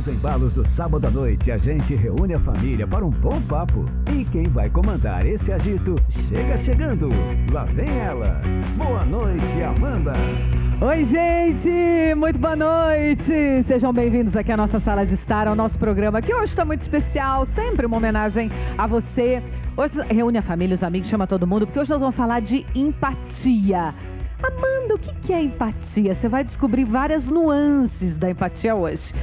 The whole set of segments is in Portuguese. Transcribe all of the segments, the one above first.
Nos embalos do sábado à noite, a gente reúne a família para um bom papo. E quem vai comandar esse agito chega chegando. Lá vem ela. Boa noite, Amanda. Oi, gente! Muito boa noite! Sejam bem-vindos aqui à nossa sala de estar, ao nosso programa, que hoje está muito especial, sempre uma homenagem a você. Hoje reúne a família, os amigos, chama todo mundo, porque hoje nós vamos falar de empatia. Amanda, o que é empatia? Você vai descobrir várias nuances da empatia hoje.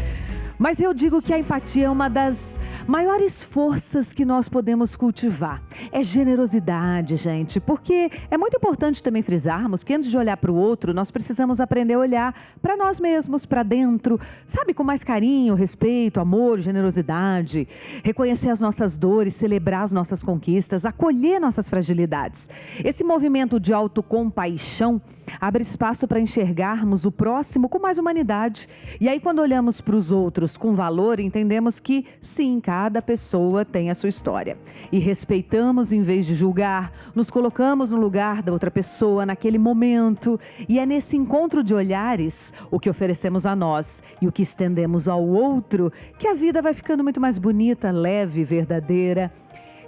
Mas eu digo que a empatia é uma das maiores forças que nós podemos cultivar. É generosidade, gente, porque é muito importante também frisarmos que antes de olhar para o outro, nós precisamos aprender a olhar para nós mesmos, para dentro, sabe, com mais carinho, respeito, amor, generosidade, reconhecer as nossas dores, celebrar as nossas conquistas, acolher nossas fragilidades. Esse movimento de autocompaixão abre espaço para enxergarmos o próximo com mais humanidade. E aí, quando olhamos para os outros com valor, entendemos que sim, cada pessoa tem a sua história. E respeitamos em vez de julgar, nos colocamos no lugar da outra pessoa naquele momento. E é nesse encontro de olhares, o que oferecemos a nós e o que estendemos ao outro, que a vida vai ficando muito mais bonita, leve, verdadeira.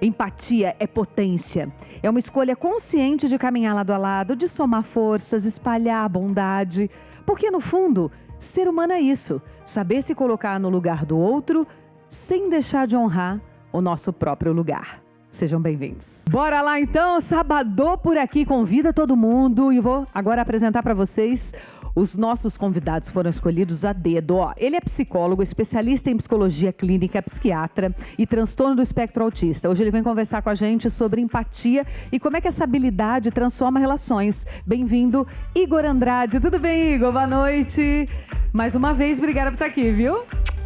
Empatia é potência, é uma escolha consciente de caminhar lado a lado, de somar forças, espalhar a bondade. Porque no fundo, ser humano é isso, saber se colocar no lugar do outro sem deixar de honrar o nosso próprio lugar. Sejam bem-vindos. Bora lá então, Sabadô por aqui, convida todo mundo e vou agora apresentar para vocês. Os nossos convidados foram escolhidos a dedo. Ele é psicólogo, especialista em psicologia clínica, psiquiatra e transtorno do espectro autista. Hoje ele vem conversar com a gente sobre empatia e como é que essa habilidade transforma relações. Bem-vindo, Igor Andrade. Tudo bem, Igor? Boa noite. Mais uma vez, obrigada por estar aqui, viu?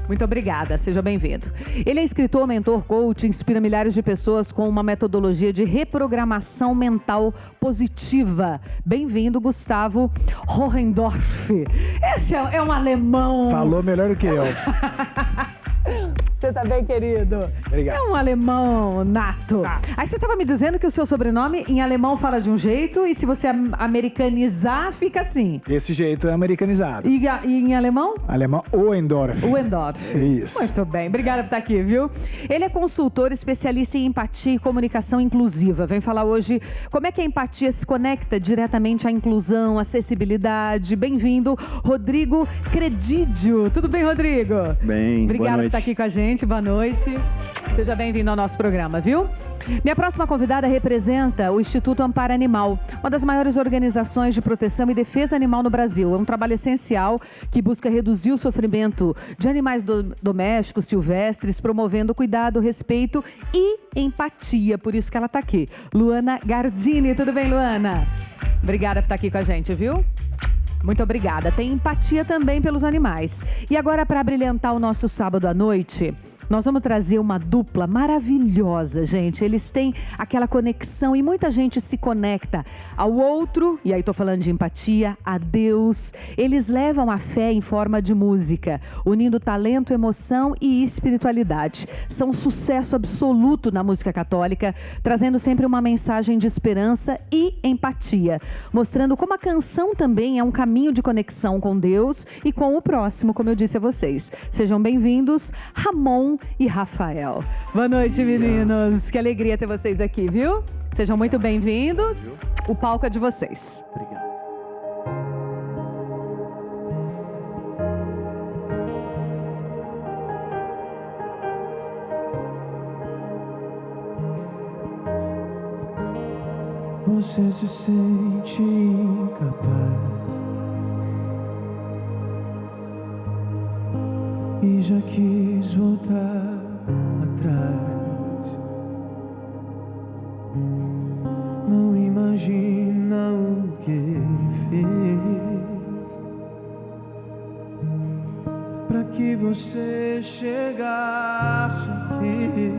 Muito obrigada, seja bem-vindo. Ele é escritor, mentor, coach, inspira milhares de pessoas com uma metodologia de reprogramação mental positiva. Bem-vindo, Gustavo Hohendorf. Esse é um alemão. Falou melhor do que eu. Você tá bem, querido? Obrigado. É um alemão nato. Tá. Aí você tava me dizendo que o seu sobrenome em alemão fala de um jeito e se você americanizar, fica assim. Esse jeito é americanizado. E em alemão? Alemão, Oendorf. Oendorf. Isso. Muito bem, obrigada por estar aqui, viu? Ele é consultor, especialista em empatia e comunicação inclusiva. Vem falar hoje como é que a empatia se conecta diretamente à inclusão, acessibilidade. Bem-vindo, Rodrigo Credidio. Tudo bem, Rodrigo? Bem, obrigada por estar aqui com a gente. Boa noite. Seja bem-vindo ao nosso programa, viu? Minha próxima convidada representa o Instituto Amparo Animal, uma das maiores organizações de proteção e defesa animal no Brasil. É um trabalho essencial que busca reduzir o sofrimento de animais domésticos, silvestres, promovendo cuidado, respeito e empatia. Por isso que ela está aqui. Luana Gardini. Tudo bem, Luana? Obrigada por estar aqui com a gente, viu? Muito obrigada. Tem empatia também pelos animais. E agora, para brilhantar o nosso sábado à noite, nós vamos trazer uma dupla maravilhosa, gente. Eles têm aquela conexão e muita gente se conecta ao outro, e aí tô falando de empatia, a Deus. Eles levam a fé em forma de música, unindo talento, emoção e espiritualidade. São um sucesso absoluto na música católica, trazendo sempre uma mensagem de esperança e empatia, mostrando como a canção também é um caminho de conexão com Deus e com o próximo, como eu disse a vocês. Sejam bem-vindos, Ramon e Rafael. Boa noite, meninos. Que alegria ter vocês aqui, viu? Sejam muito bem-vindos. O palco é de vocês. Obrigado. Você se sente incapaz e já quis voltar atrás. Não imagina o que fez pra que você chegasse aqui.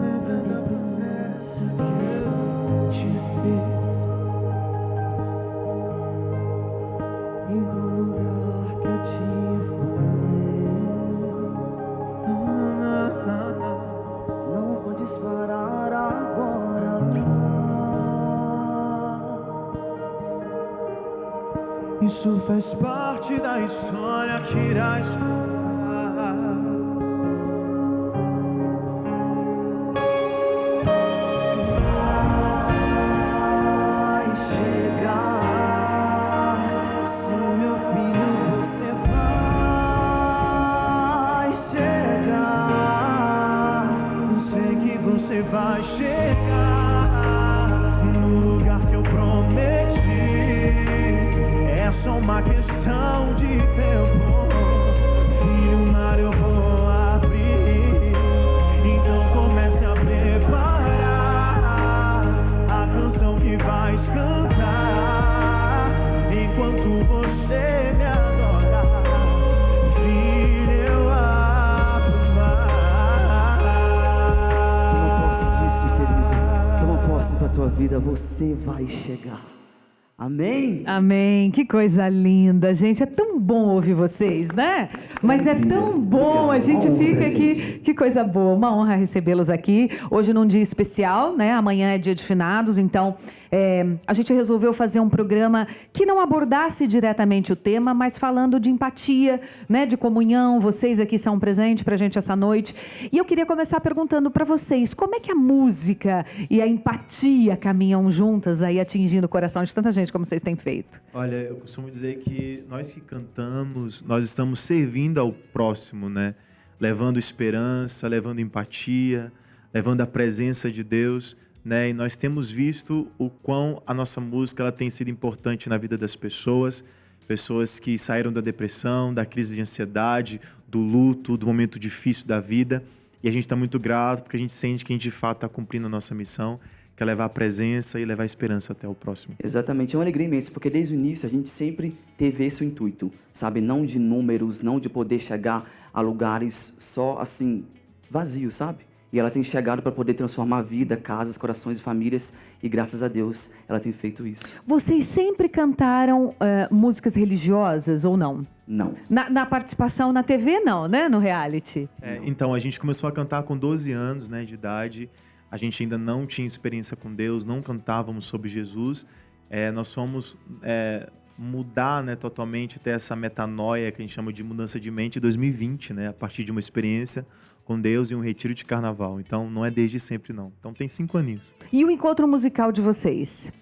Lembra da promessa que eu te fiz e do lugar que eu te falei. Não podes parar agora. E Isso faz parte da história que irás contar. Vai chegar, sim, meu filho, você vai chegar. Eu sei que você vai chegar no lugar que eu prometi. É só uma questão de tempo. Filho, o mar eu vou abrir. Então comece a preparar a canção que vais cantar enquanto você me adorar. Filho, eu abro o mar. Toma posse disso, querido. Toma posse da tua vida. Você vai chegar. Amém? Amém. Que coisa linda, gente. É tão bom ouvir vocês, né? Mas é tão bom, a gente fica aqui. Que coisa boa. Uma honra recebê-los aqui. Hoje num dia especial, né? Amanhã é dia de finados, então a gente resolveu fazer um programa que não abordasse diretamente o tema, mas falando de empatia, né? De comunhão. Vocês aqui são um presente pra gente essa noite. E eu queria começar perguntando pra vocês, como é que a música e a empatia caminham juntas aí, atingindo o coração de tanta gente como vocês têm feito? Olha, eu costumo dizer que nós que cantamos, nós estamos servindo ao próximo, né? Levando esperança, levando empatia, levando a presença de Deus, né? E nós temos visto o quão a nossa música ela tem sido importante na vida das pessoas, pessoas que saíram da depressão, da crise de ansiedade, do luto, do momento difícil da vida. E a gente está muito grato porque a gente sente que a gente de fato está cumprindo a nossa missão, que é levar a presença e levar a esperança até o próximo. Exatamente, é uma alegria imensa, porque desde o início a gente sempre teve esse intuito, sabe? Não de números, não de poder chegar a lugares só assim, vazios, sabe? E ela tem chegado para poder transformar a vida, casas, corações e famílias, e graças a Deus ela tem feito isso. Vocês sempre cantaram músicas religiosas ou não? Não. Na participação na TV, não, né? No reality. Então, a gente começou a cantar com 12 anos, né, de idade. A gente ainda não tinha experiência com Deus, não cantávamos sobre Jesus. Nós fomos mudar, né, totalmente, ter essa metanoia que a gente chama de mudança de mente em 2020, né, a partir de uma experiência com Deus e um retiro de carnaval. Então, não é desde sempre, não. Então, tem 5 aninhos. E o encontro musical de vocês?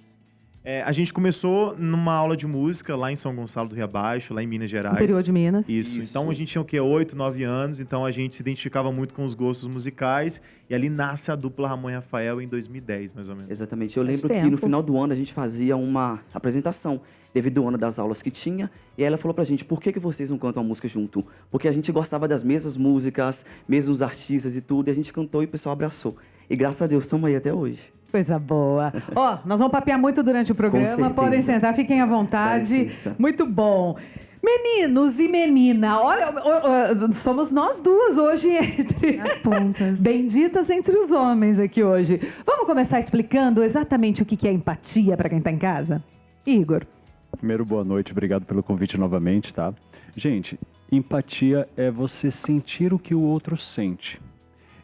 A gente começou numa aula de música lá em São Gonçalo do Rio Abaixo, lá em Minas Gerais. Interior de Minas. Isso. Então a gente tinha o quê? 8, 9 anos. Então a gente se identificava muito com os gostos musicais. E ali nasce a dupla Ramon e Rafael em 2010, mais ou menos. Exatamente. Eu lembro Faz que no tempo. final do ano a gente fazia uma apresentação devido ao ano das aulas que tinha. E aí ela falou pra gente, por que vocês não cantam a música junto? Porque a gente gostava das mesmas músicas, mesmos artistas e tudo. E a gente cantou e o pessoal abraçou. E graças a Deus estamos aí até hoje. Coisa boa. Ó, nós vamos papear muito durante o programa. certeza. Podem sentar, fiquem à vontade. Dá licença. Muito bom. Meninos e menina, olha, somos nós duas hoje entre As pontas. benditas entre os homens aqui hoje. Vamos começar explicando exatamente o que é empatia para quem tá em casa? Igor. Primeiro, boa noite, obrigado pelo convite novamente, tá? Gente, empatia é você sentir o que o outro sente.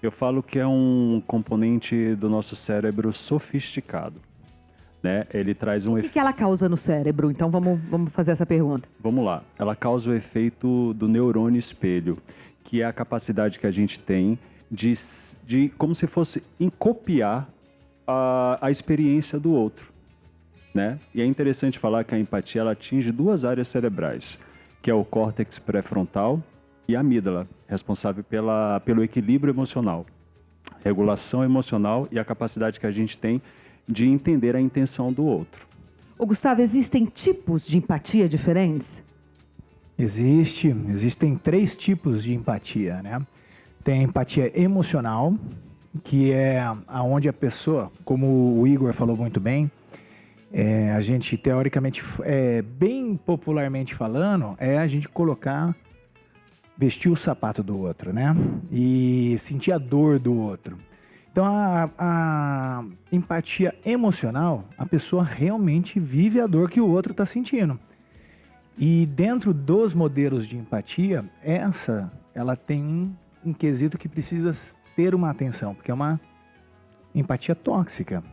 Eu falo que é um componente do nosso cérebro sofisticado, né? Ele traz um O que ela causa no cérebro? Então vamos fazer essa pergunta. Vamos lá. Ela causa o efeito do neurônio espelho, que é a capacidade que a gente tem de como se fosse copiar a experiência do outro, né? E é interessante falar que a empatia ela atinge 2 áreas cerebrais, que é o córtex pré-frontal e a amígdala, responsável pelo equilíbrio emocional, regulação emocional e a capacidade que a gente tem de entender a intenção do outro. Ô, Gustavo, existem tipos de empatia diferentes? Existem 3 tipos de empatia, né? Tem a empatia emocional, que é aonde a pessoa, como o Igor falou muito bem, a gente teoricamente, bem popularmente falando, a gente vestir o sapato do outro, né? E sentir a dor do outro. Então, a empatia emocional, a pessoa realmente vive a dor que o outro está sentindo. E dentro dos modelos de empatia, ela tem um quesito que precisa ter uma atenção, porque é uma empatia tóxica.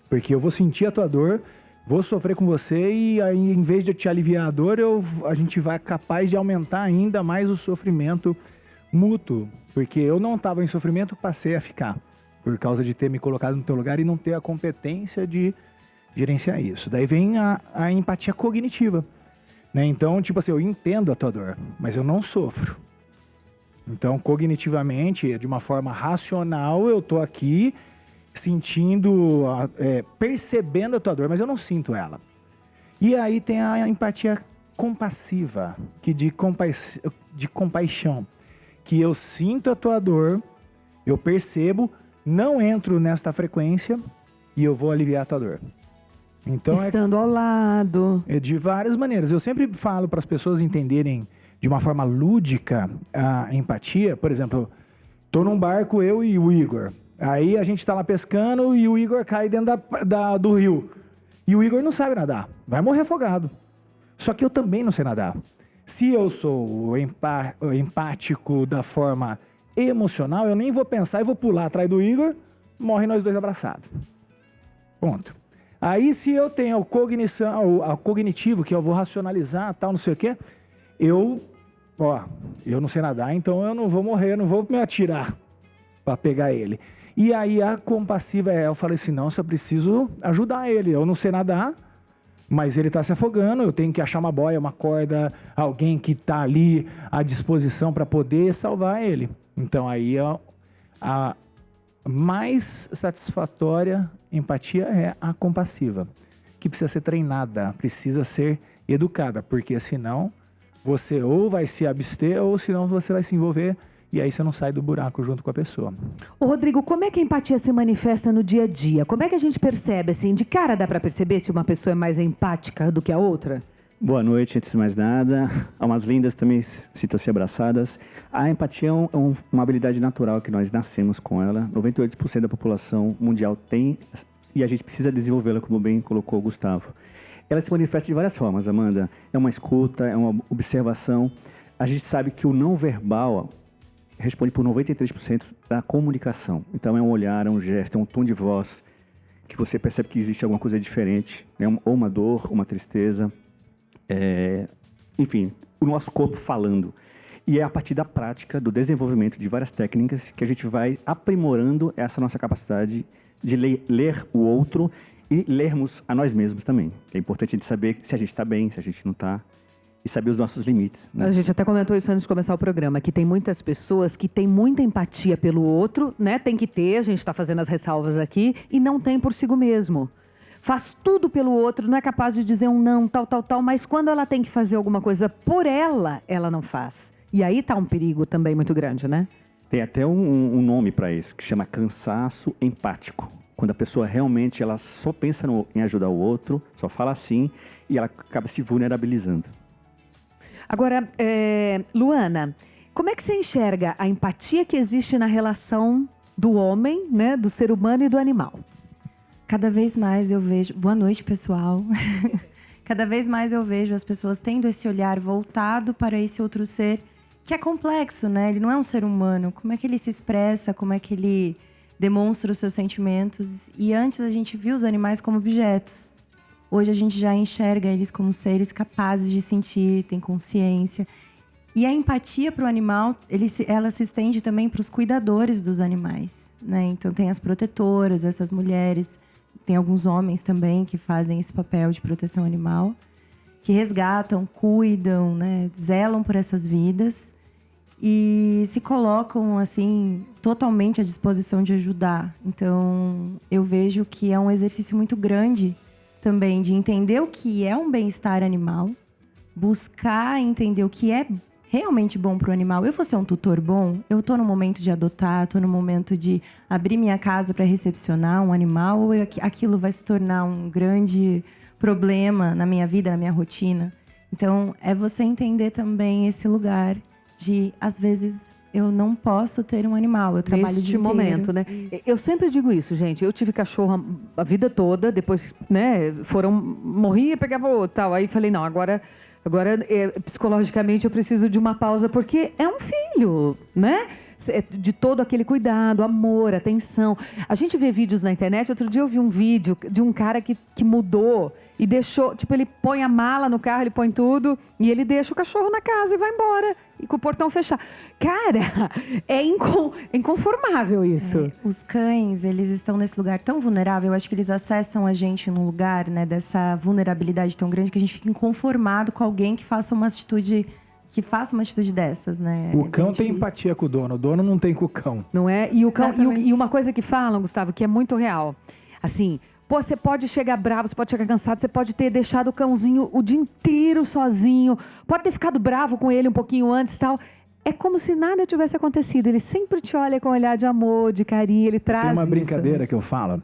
Porque eu vou sentir a tua dor, vou sofrer com você e aí, em vez de eu te aliviar a dor, a gente vai capaz de aumentar ainda mais o sofrimento mútuo. Porque eu não estava em sofrimento, passei a ficar. Por causa de ter me colocado no teu lugar e não ter a competência de gerenciar isso. Daí vem a empatia cognitiva. Né? Então, tipo assim, eu entendo a tua dor, mas eu não sofro. Então, cognitivamente, de uma forma racional, eu tô aqui sentindo, percebendo a tua dor, mas eu não sinto ela. E aí tem a empatia compassiva, que de compaixão, que eu sinto a tua dor, eu percebo, não entro nesta frequência e eu vou aliviar a tua dor. Então, estando ao lado. De várias maneiras. Eu sempre falo para as pessoas entenderem de uma forma lúdica a empatia. Por exemplo, tô num barco, eu e o Igor. Aí a gente tá lá pescando e o Igor cai dentro do rio. E o Igor não sabe nadar. Vai morrer afogado. Só que eu também não sei nadar. Se eu sou empático da forma emocional, eu nem vou pensar e vou pular atrás do Igor, morre nós dois abraçados. Ponto. Aí se eu tenho o cognitivo, que eu vou racionalizar, tal, não sei o quê, eu não sei nadar, então eu não vou morrer, eu não vou me atirar para pegar ele. E aí a compassiva eu falei assim, não, só preciso ajudar ele, eu não sei nadar, mas ele está se afogando, eu tenho que achar uma boia, uma corda, alguém que está ali à disposição para poder salvar ele. Então aí a mais satisfatória empatia é a compassiva, que precisa ser treinada, precisa ser educada, porque senão você ou vai se abster ou senão você vai se envolver e aí você não sai do buraco junto com a pessoa. Ô Rodrigo, como é que a empatia se manifesta no dia a dia? Como é que a gente percebe, assim, de cara dá pra perceber se uma pessoa é mais empática do que a outra? Boa noite, antes de mais nada. Almas lindas também sintam-se abraçadas. A empatia é uma habilidade natural que nós nascemos com ela. 98% da população mundial tem e a gente precisa desenvolvê-la, como bem colocou o Gustavo. Ela se manifesta de várias formas, Amanda. É uma escuta, é uma observação. A gente sabe que o não verbal responde por 93% da comunicação. Então é um olhar, é um gesto, é um tom de voz que você percebe que existe alguma coisa diferente, né? Ou uma dor, uma tristeza. Enfim, o nosso corpo falando. E é a partir da prática, do desenvolvimento de várias técnicas que a gente vai aprimorando essa nossa capacidade de ler o outro e lermos a nós mesmos também. É importante a gente saber se a gente está bem, se a gente não está, e saber os nossos limites. Né? A gente até comentou isso antes de começar o programa, que tem muitas pessoas que têm muita empatia pelo outro, né? Tem que ter, a gente está fazendo as ressalvas aqui, e não tem por si mesmo. Faz tudo pelo outro, não é capaz de dizer um não, tal, mas quando ela tem que fazer alguma coisa por ela, ela não faz. E aí tá um perigo também muito grande, né? Tem até um nome para isso, que chama cansaço empático. Quando a pessoa realmente ela só pensa em ajudar o outro, só fala assim, e ela acaba se vulnerabilizando. Agora, Luana, como é que você enxerga a empatia que existe na relação do homem, né, do ser humano e do animal? Cada vez mais eu vejo... Boa noite, pessoal. Cada vez mais eu vejo as pessoas tendo esse olhar voltado para esse outro ser que é complexo, né? Ele não é um ser humano. Como é que ele se expressa? Como é que ele demonstra os seus sentimentos? E antes a gente viu os animais como objetos. Hoje a gente já enxerga eles como seres capazes de sentir, têm consciência. E a empatia para o animal, ela se estende também para os cuidadores dos animais, né? Então tem as protetoras, essas mulheres... Tem alguns homens também que fazem esse papel de proteção animal, que resgatam, cuidam, né, zelam por essas vidas e se colocam assim totalmente à disposição de ajudar. Então, eu vejo que é um exercício muito grande também de entender o que é um bem-estar animal, buscar entender o que é realmente bom para o animal. Eu vou ser um tutor bom? Eu estou no momento de adotar, estou no momento de abrir minha casa para recepcionar um animal, ou aquilo vai se tornar um grande problema na minha vida, na minha rotina? Então, é você entender também esse lugar de, às vezes, eu não posso ter um animal, eu trabalho o dia inteiro. Neste momento, né? Isso. Eu sempre digo isso, gente. Eu tive cachorro a vida toda, depois, né, morria, pegava outro, tal. Aí falei, não, agora psicologicamente eu preciso de uma pausa, porque é um filho, né? De todo aquele cuidado, amor, atenção. A gente vê vídeos na internet. Outro dia eu vi um vídeo de um cara que mudou. e deixou, tipo, ele põe a mala no carro, ele põe tudo e ele deixa o cachorro na casa e vai embora. E com o portão fechado. Cara, é inconformável isso. Os cães, eles estão nesse lugar tão vulnerável. Eu acho que eles acessam a gente num lugar, né, dessa vulnerabilidade tão grande que a gente fica inconformado com alguém que faça uma atitude dessas, né? O cão tem empatia com o dono não tem com o cão. Não é? E o cão, Exatamente. e uma coisa que falam, Gustavo, que é muito real. Assim, pô, você pode chegar bravo, você pode chegar cansado, você pode ter deixado o cãozinho o dia inteiro sozinho, pode ter ficado bravo com ele um pouquinho antes e tal. É como se nada tivesse acontecido. Ele sempre te olha com um olhar de amor, de carinho, ele traz Tem uma isso. brincadeira que eu falo.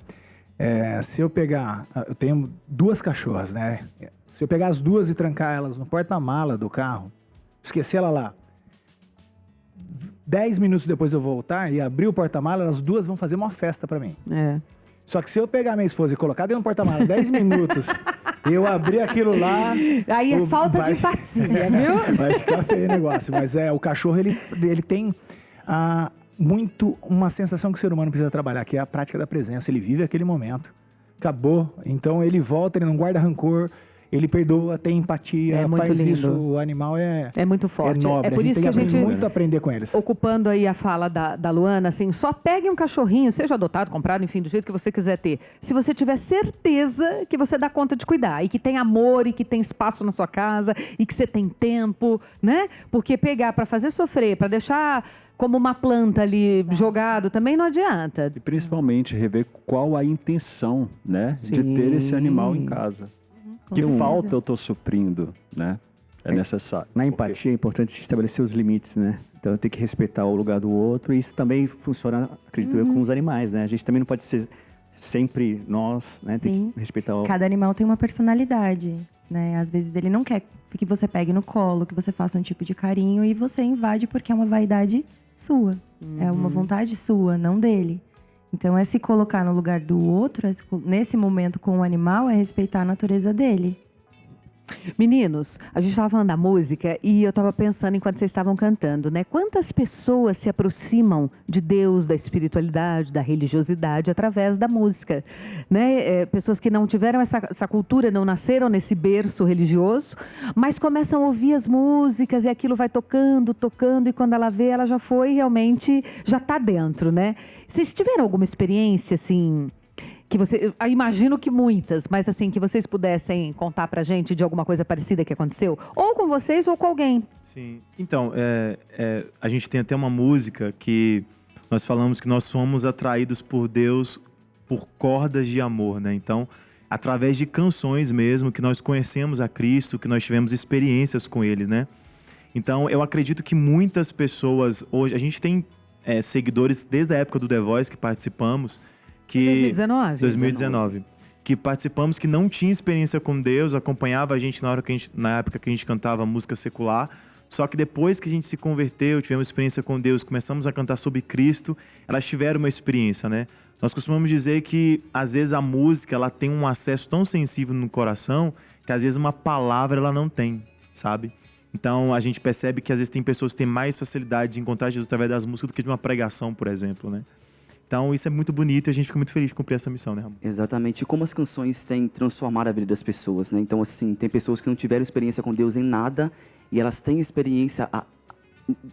Se eu pegar... Eu tenho 2 cachorras, né? Se eu pegar as 2 e trancar elas no porta-mala do carro, esquecer ela lá, 10 minutos depois eu voltar e abrir o porta-mala, as 2 vão fazer uma festa pra mim. É. Só que se eu pegar minha esposa e colocar dentro do porta-mala 10 minutos, eu abrir aquilo lá... Aí é falta de empatia, viu? Vai ficar feio o negócio. Mas o cachorro, ele tem muito uma sensação que o ser humano precisa trabalhar, que é a prática da presença. Ele vive aquele momento. Acabou. Então ele volta, ele não guarda rancor, ele perdoa, tem empatia, É muito faz lindo. isso. O animal é muito forte. É nobre. É por isso que a gente... tem muito a aprender com eles. Ocupando aí a fala da Luana, assim, só pegue um cachorrinho, seja adotado, comprado, enfim, do jeito que você quiser ter. Se você tiver certeza que você dá conta de cuidar e que tem amor e que tem espaço na sua casa e que você tem tempo, né? Porque pegar pra fazer sofrer, pra deixar como uma planta ali jogado, também não adianta. E principalmente rever qual a intenção, né, de ter esse animal em casa. Que certeza. falta eu estou suprindo, né? É necessário. Na empatia é importante estabelecer os limites, né? Então tem que respeitar o lugar do outro. E isso também funciona, acredito eu, com os animais, né? A gente também não pode ser sempre nós, né? Tem Sim. que respeitar o... Cada animal tem uma personalidade, né? Às vezes ele não quer que você pegue no colo, que você faça um tipo de carinho e você invade porque é uma vaidade sua. É uma vontade sua, não dele. Então, se colocar no lugar do outro, nesse momento com o animal, é respeitar a natureza dele. Meninos, a gente estava falando da música e eu estava pensando enquanto vocês estavam cantando, né? Quantas pessoas se aproximam de Deus, da espiritualidade, da religiosidade através da música, né? Pessoas que não tiveram essa cultura, não nasceram nesse berço religioso, mas começam a ouvir as músicas e aquilo vai tocando, tocando e quando ela vê, ela já foi realmente, já está dentro, né? Vocês tiveram alguma experiência, assim... que você, eu imagino que muitas, mas assim, que vocês pudessem contar pra gente de alguma coisa parecida que aconteceu? Ou com vocês ou com alguém. Sim. Então, a gente tem até uma música que nós falamos que nós somos atraídos por Deus por cordas de amor, né? Então, através de canções mesmo, que nós conhecemos a Cristo, que nós tivemos experiências com Ele, né? Então, eu acredito que muitas pessoas hoje... A gente tem seguidores desde a época do The Voice que participamos... 2019. Que participamos, que não tinha experiência com Deus, acompanhava a gente na época que a gente cantava música secular. Só que depois que a gente se converteu, tivemos experiência com Deus, começamos a cantar sobre Cristo, elas tiveram uma experiência, né? Nós costumamos dizer que, às vezes, a música ela tem um acesso tão sensível no coração que, às vezes, uma palavra ela não tem, sabe? Então, a gente percebe que, às vezes, tem pessoas que têm mais facilidade de encontrar Jesus através das músicas do que de uma pregação, por exemplo, né? Então, isso é muito bonito e a gente fica muito feliz de cumprir essa missão, né, Ramon? Exatamente. E como as canções têm transformado a vida das pessoas, né? Então, assim, tem pessoas que não tiveram experiência com Deus em nada e elas têm experiência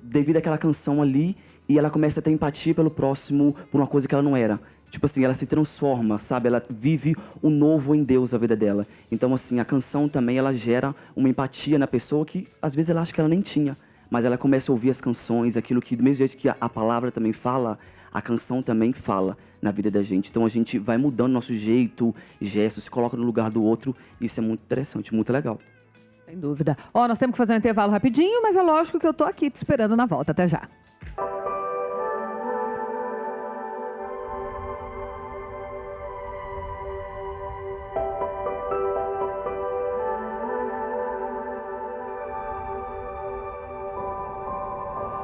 devido àquela canção ali e ela começa a ter empatia pelo próximo por uma coisa que ela não era. Tipo assim, ela se transforma, sabe? Ela vive o novo em Deus na vida dela. Então, assim, a canção também, ela gera uma empatia na pessoa que, às vezes, ela acha que ela nem tinha. Mas ela começa a ouvir as canções, aquilo que, do mesmo jeito que a palavra também fala, a canção também fala na vida da gente. Então a gente vai mudando nosso jeito, gestos, se coloca no lugar do outro. Isso é muito interessante, muito legal. Sem dúvida. Nós temos que fazer um intervalo rapidinho, mas é lógico que eu tô aqui te esperando na volta. Até já.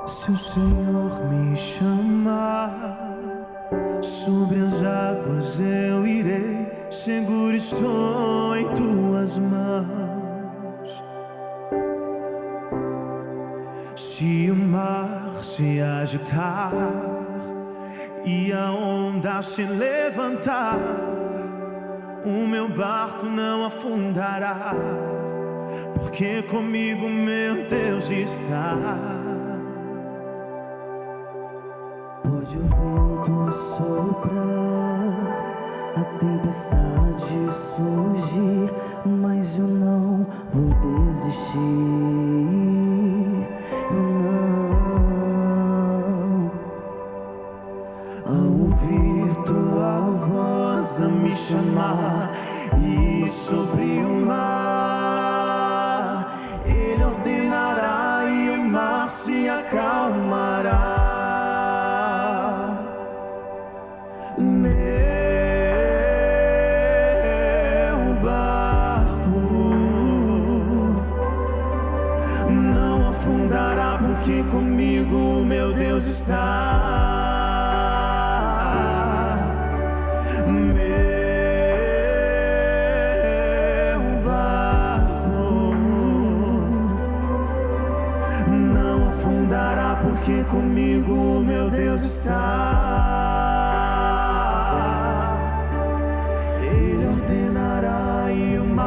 Se o Senhor me chamar, sobre as águas eu irei, seguro estou em tuas mãos. Se o mar se agitar e a onda se levantar, o meu barco não afundará, porque comigo meu Deus está. Pode o vento soprar, a tempestade surgir, mas eu não vou desistir. Eu não. Ao ouvir tua voz a me chamar, e sobre o mar Ele ordenará e o mar se acalmará. Meu barco não afundará, porque comigo meu Deus está. Meu barco não afundará, porque comigo meu Deus está.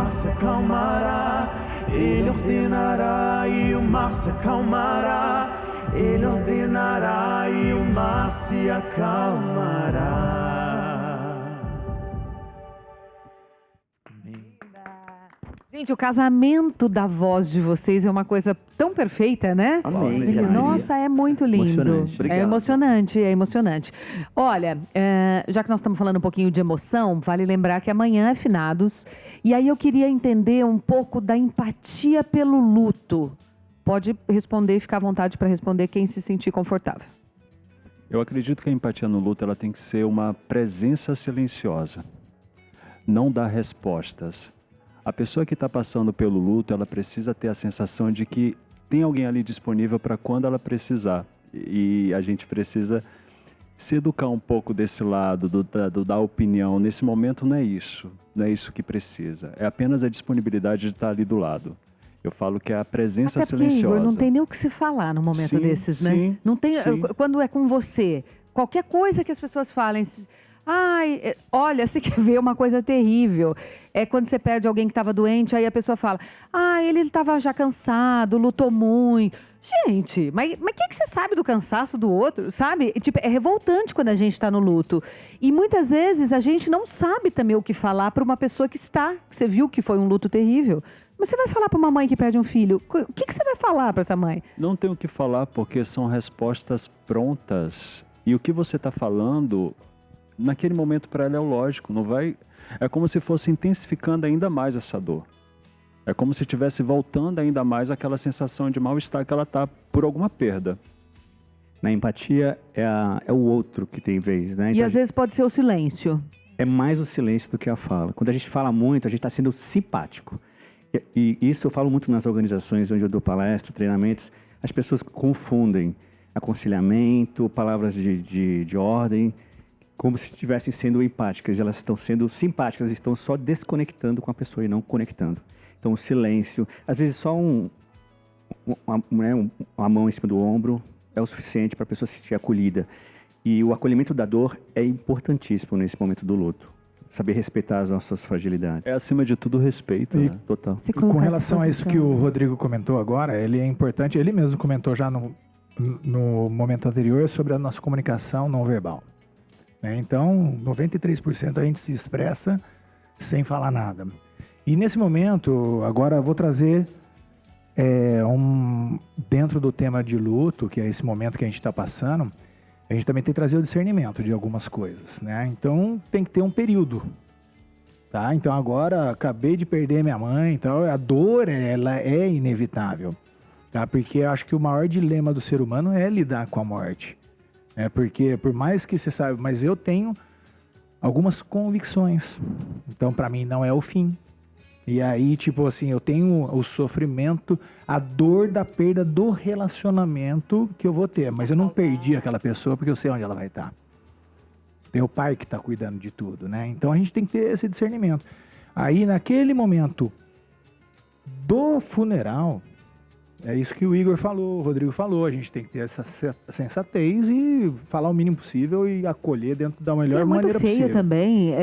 Se acalmará, Ele ordenará e o mar se acalmará. Ele ordenará e o mar se acalmará. Gente, o casamento da voz de vocês é uma coisa tão perfeita, né? Amém. Nossa, é muito lindo. Emocionante. É emocionante, é emocionante. Olha, já que nós estamos falando um pouquinho de emoção, vale lembrar que amanhã é finados. E aí eu queria entender um pouco da empatia pelo luto. Pode responder e ficar à vontade para responder quem se sentir confortável. Eu acredito que a empatia no luto ela tem que ser uma presença silenciosa. Não dar respostas. A pessoa que está passando pelo luto, ela precisa ter a sensação de que tem alguém ali disponível para quando ela precisar. E a gente precisa se educar um pouco desse lado, do dar opinião. Nesse momento não é isso que precisa. É apenas a disponibilidade de estar ali do lado. Eu falo que é a presença Até porque, silenciosa. Igor, não tem nem o que se falar no momento Sim, desses, né? sim, Não tem, sim. quando é com você, qualquer coisa que as pessoas falem... Ai, olha, você quer ver uma coisa terrível. É quando você perde alguém que estava doente, aí a pessoa fala, ele estava já cansado, lutou muito. Gente, mas o que você sabe do cansaço do outro, sabe? Tipo, é revoltante quando a gente está no luto. E muitas vezes a gente não sabe também o que falar para uma pessoa que você viu que foi um luto terrível. Mas você vai falar para uma mãe que perde um filho, o que você vai falar para essa mãe? Não tem o que falar porque são respostas prontas. E o que você está falando... naquele momento para ela é o lógico, não vai... É como se fosse intensificando ainda mais essa dor. É como se estivesse voltando ainda mais aquela sensação de mal-estar que ela está por alguma perda. Na empatia é o outro que tem vez, né? Então, E às vezes pode ser o silêncio. é mais o silêncio do que a fala. Quando a gente fala muito, a gente está sendo simpático. E isso eu falo muito nas organizações onde eu dou palestras, treinamentos. As pessoas confundem aconselhamento, palavras de ordem, como se estivessem sendo empáticas. Elas estão sendo simpáticas, estão só desconectando com a pessoa e não conectando. Então, o silêncio, às vezes só uma mão em cima do ombro é o suficiente para a pessoa se sentir acolhida. E o acolhimento da dor é importantíssimo nesse momento do luto. Saber respeitar as nossas fragilidades. É, acima de tudo, respeito. Né? Total. E com relação a isso que o Rodrigo comentou agora, ele é importante, ele mesmo comentou já no momento anterior sobre a nossa comunicação não verbal. Então, 93% a gente se expressa sem falar nada. E nesse momento, agora eu vou trazer dentro do tema de luto, que é esse momento que a gente está passando, a gente também tem que trazer o discernimento de algumas coisas, né? Então, tem que ter um período, tá? Então, agora, acabei de perder minha mãe, então, a dor, ela é inevitável, tá? Porque eu acho que o maior dilema do ser humano é lidar com a morte, né? Porque, por mais que você saiba, mas eu tenho algumas convicções, então, para mim, não é o fim. E aí, tipo assim, eu tenho o sofrimento, a dor da perda do relacionamento que eu vou ter. Mas eu não perdi aquela pessoa porque eu sei onde ela vai estar. Tem o pai que está cuidando de tudo, né? Então a gente tem que ter esse discernimento. Aí, naquele momento do funeral, É isso que o Igor falou, o Rodrigo falou. A gente tem que ter essa sensatez e falar o mínimo possível e acolher dentro da melhor maneira possível. É muito feio também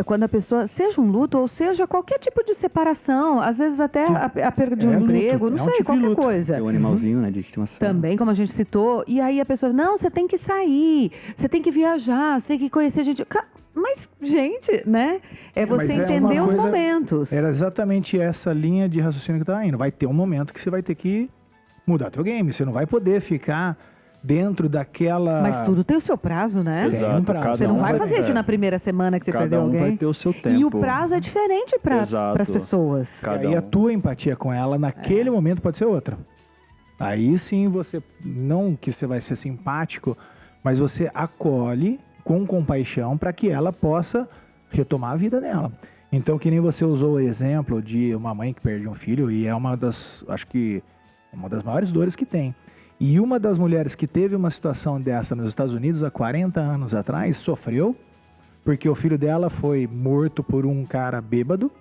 quando a pessoa, seja um luto ou seja qualquer tipo de separação, às vezes até a perda de um emprego, não sei, tipo qualquer coisa. Tem um animalzinho, né, de estimação. Também, como a gente citou, e aí a pessoa, não, você tem que sair, você tem que viajar, você tem que conhecer gente. Mas, gente, né? É você entender os momentos. Era exatamente essa linha de raciocínio que eu tava indo. Vai ter um momento que você vai ter que mudar teu game. Você não vai poder ficar dentro daquela... Mas tudo tem o seu prazo, né? Exato, tem um prazo. Você não vai fazer isso na primeira semana que você perdeu alguém. Cada um vai ter o seu tempo. E o prazo é diferente para as pessoas. E aí a tua empatia com ela naquele momento pode ser outra. Aí sim você, não que você vai ser simpático, mas você acolhe com compaixão para que ela possa retomar a vida dela. Então, que nem você usou o exemplo de uma mãe que perde um filho, e é uma das, acho que, uma das maiores dores que tem. E uma das mulheres que teve uma situação dessa nos Estados Unidos há 40 anos atrás, sofreu, porque o filho dela foi morto por um cara bêbado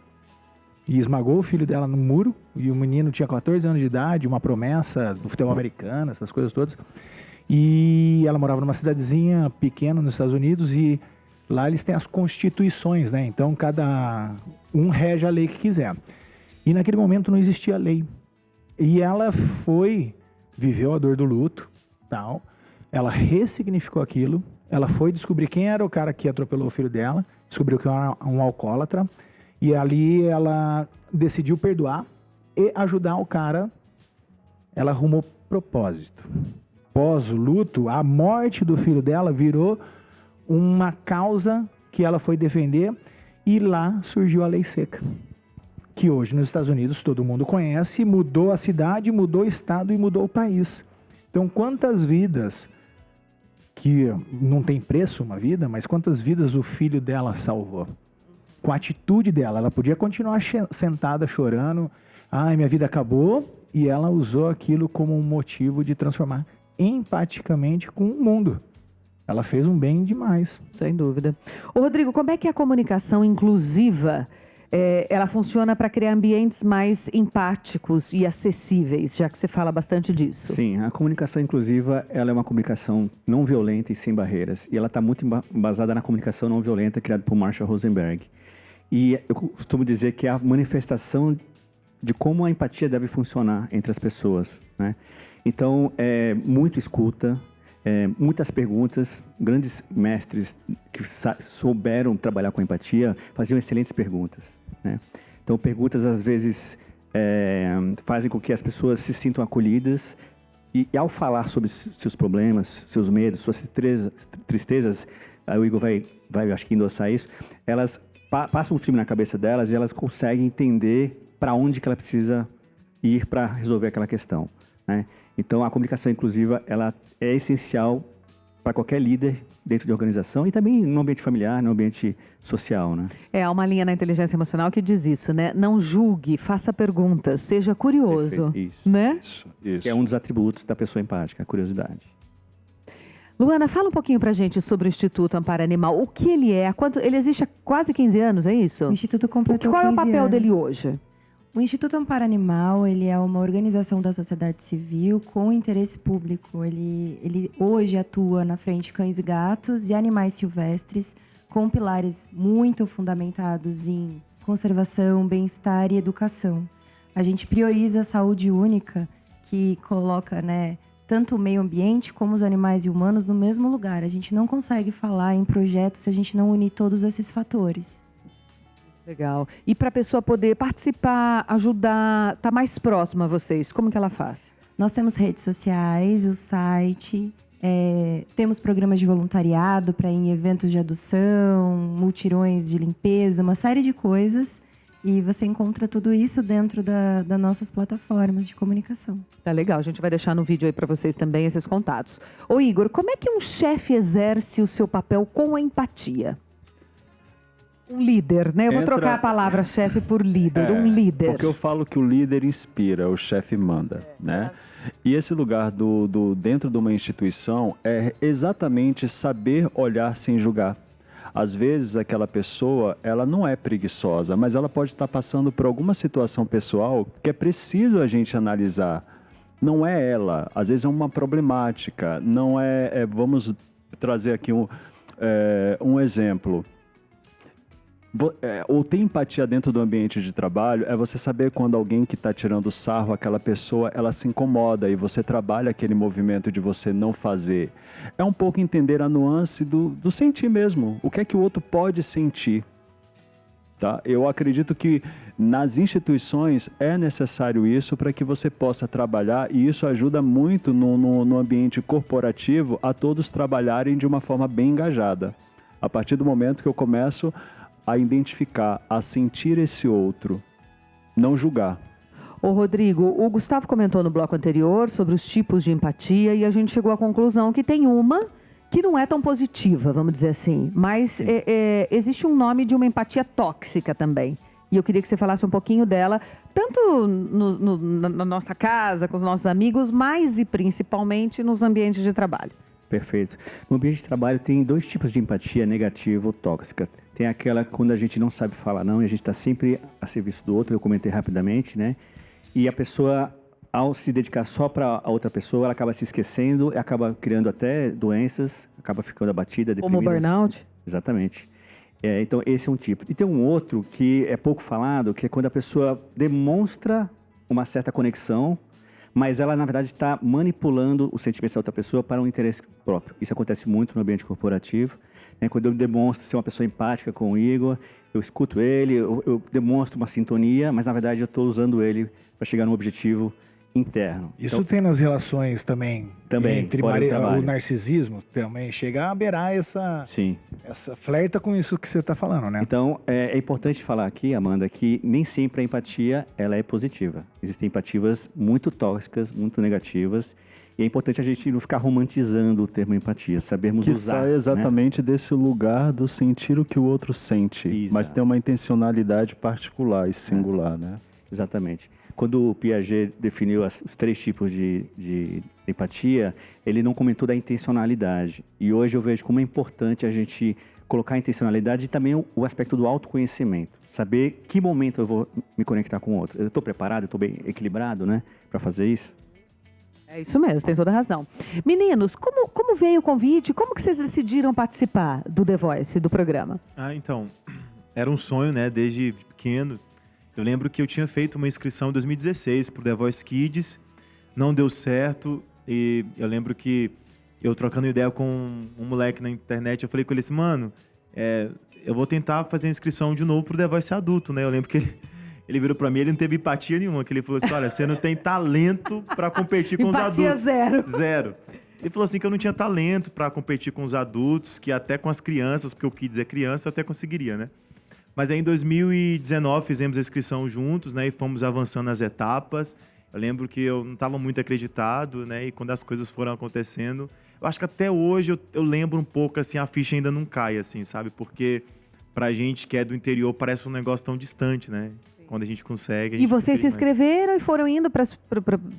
e esmagou o filho dela no muro, e o menino tinha 14 anos de idade, uma promessa do futebol americano, essas coisas todas. E ela morava numa cidadezinha pequena nos Estados Unidos e lá eles têm as constituições, né? Então cada um rege a lei que quiser. E naquele momento não existia lei. E ela viveu a dor do luto, tal. Ela ressignificou aquilo. Ela foi descobrir quem era o cara que atropelou o filho dela, descobriu que era um alcoólatra. E ali ela decidiu perdoar e ajudar o cara. Ela arrumou propósito. Pós o luto, a morte do filho dela virou uma causa que ela foi defender, e lá surgiu a lei seca, que hoje nos Estados Unidos todo mundo conhece, mudou a cidade, mudou o estado e mudou o país. Então, quantas vidas, que não tem preço uma vida, mas quantas vidas o filho dela salvou? Com a atitude dela, ela podia continuar sentada chorando, ai, minha vida acabou, e ela usou aquilo como um motivo de transformar empaticamente com o mundo. Ela fez um bem demais. Sem dúvida. Ô, Rodrigo, como é que a comunicação inclusiva ela funciona para criar ambientes mais empáticos e acessíveis, já que você fala bastante disso? Sim, a comunicação inclusiva ela é uma comunicação não violenta e sem barreiras. E ela está muito embasada na comunicação não violenta criada por Marshall Rosenberg. E eu costumo dizer que é a manifestação de como a empatia deve funcionar entre as pessoas, né? Então, muito escuta, muitas perguntas. Grandes mestres que souberam trabalhar com empatia faziam excelentes perguntas, né? Então, perguntas às vezes fazem com que as pessoas se sintam acolhidas e ao falar sobre seus problemas, seus medos, suas tristezas, o Igor vai acho que endossar isso, elas passam um filme na cabeça delas e elas conseguem entender para onde que ela precisa ir para resolver aquela questão, né? Então, a comunicação inclusiva ela é essencial para qualquer líder dentro de organização e também no ambiente familiar, no ambiente social, né? Há uma linha na inteligência emocional que diz isso, né? Não julgue, faça perguntas, seja curioso. Perfeito. Isso, né? Isso. Que é um dos atributos da pessoa empática, a curiosidade. Luana, fala um pouquinho pra gente sobre o Instituto Amparo Animal. O que ele é? Ele existe há quase 15 anos, é isso? O Instituto completou 15 Qual é o anos. papel dele hoje? O Instituto Amparo Animal, ele é uma organização da sociedade civil com interesse público. Ele hoje atua na frente de cães e gatos e animais silvestres, com pilares muito fundamentados em conservação, bem-estar e educação. A gente prioriza a saúde única, que coloca, né, tanto o meio ambiente como os animais e humanos no mesmo lugar. A gente não consegue falar em projetos se a gente não unir todos esses fatores. Legal. E para a pessoa poder participar, ajudar, estar mais próxima a vocês, como que ela faz? Nós temos redes sociais, o site, temos programas de voluntariado para ir em eventos de adoção, multirões de limpeza, uma série de coisas. E você encontra tudo isso dentro das nossas plataformas de comunicação. Tá legal, a gente vai deixar no vídeo aí para vocês também esses contatos. Ô Igor, como é que um chefe exerce o seu papel com a empatia? Um líder, né? Eu vou trocar a palavra chefe por líder, um líder. Porque eu falo que o líder inspira, o chefe manda, né? E esse lugar dentro de uma instituição é exatamente saber olhar sem julgar. Às vezes aquela pessoa, ela não é preguiçosa, mas ela pode estar passando por alguma situação pessoal que é preciso a gente analisar não é ela. Às vezes é uma problemática. Não vamos trazer aqui um exemplo. Ou ter empatia dentro do ambiente de trabalho é você saber quando alguém que está tirando sarro, aquela pessoa, ela se incomoda e você trabalha aquele movimento de você não fazer. É um pouco entender a nuance do sentir mesmo. O que é que o outro pode sentir? Tá? Eu acredito que nas instituições é necessário isso para que você possa trabalhar, e isso ajuda muito no ambiente corporativo a todos trabalharem de uma forma bem engajada. A partir do momento que eu começo a identificar, a sentir esse outro, não julgar. Ô Rodrigo, o Gustavo comentou no bloco anterior sobre os tipos de empatia e a gente chegou à conclusão que tem uma que não é tão positiva, vamos dizer assim, mas existe um nome de uma empatia tóxica também. E eu queria que você falasse um pouquinho dela, tanto na nossa casa, com os nossos amigos, mas e principalmente nos ambientes de trabalho. Perfeito. No ambiente de trabalho tem 2 tipos de empatia, negativa ou tóxica. Tem aquela quando a gente não sabe falar não e a gente está sempre a serviço do outro, eu comentei rapidamente, né? E a pessoa, ao se dedicar só para a outra pessoa, ela acaba se esquecendo, acaba criando até doenças, acaba ficando abatida, deprimida. Como burnout? Exatamente. Então, esse é um tipo. E tem um outro que é pouco falado, que é quando a pessoa demonstra uma certa conexão, mas ela, na verdade, está manipulando os sentimentos da outra pessoa para um interesse próprio. Isso acontece muito no ambiente corporativo. Quando eu demonstro ser uma pessoa empática com o Igor, eu escuto ele, eu demonstro uma sintonia, mas, na verdade, eu estou usando ele para chegar num objetivo interno. Isso então, tem nas relações também entre o narcisismo, também chega a beirar essa flerta com isso que você está falando, né? Então, é importante falar aqui, Amanda, que nem sempre a empatia ela é positiva. Existem empatias muito tóxicas, muito negativas, e é importante a gente não ficar romantizando o termo empatia, sabermos usar. Que sai exatamente desse lugar do sentir o que o outro sente, mas tem uma intencionalidade particular e singular, né? Exatamente. Quando o Piaget definiu os 3 tipos de empatia, ele não comentou da intencionalidade. E hoje eu vejo como é importante a gente colocar a intencionalidade e também o aspecto do autoconhecimento. Saber que momento eu vou me conectar com o outro. Eu estou preparado, eu estou bem equilibrado, né, para fazer isso? É isso mesmo, tem toda a razão. Meninos, como veio o convite? Como que vocês decidiram participar do The Voice, do programa? Então, era um sonho, né, desde pequeno. Eu lembro que eu tinha feito uma inscrição em 2016 pro The Voice Kids, não deu certo, e eu lembro que eu trocando ideia com um moleque na internet, eu falei com ele assim, mano, eu vou tentar fazer a inscrição de novo pro The Voice adulto, né? Eu lembro que ele virou pra mim, ele não teve empatia nenhuma, que ele falou assim, olha, você não tem talento pra competir com os adultos. Empatia zero. Ele falou assim que eu não tinha talento pra competir com os adultos, que até com as crianças, porque o Kids é criança, eu até conseguiria, né? Mas aí em 2019 fizemos a inscrição juntos, né? E fomos avançando as etapas. Eu lembro que eu não estava muito acreditado, né? E quando as coisas foram acontecendo, eu acho que até hoje eu lembro um pouco, assim, a ficha ainda não cai, assim, sabe? Porque pra gente que é do interior parece um negócio tão distante, né? Quando a gente consegue... E vocês se inscreveram e foram indo para...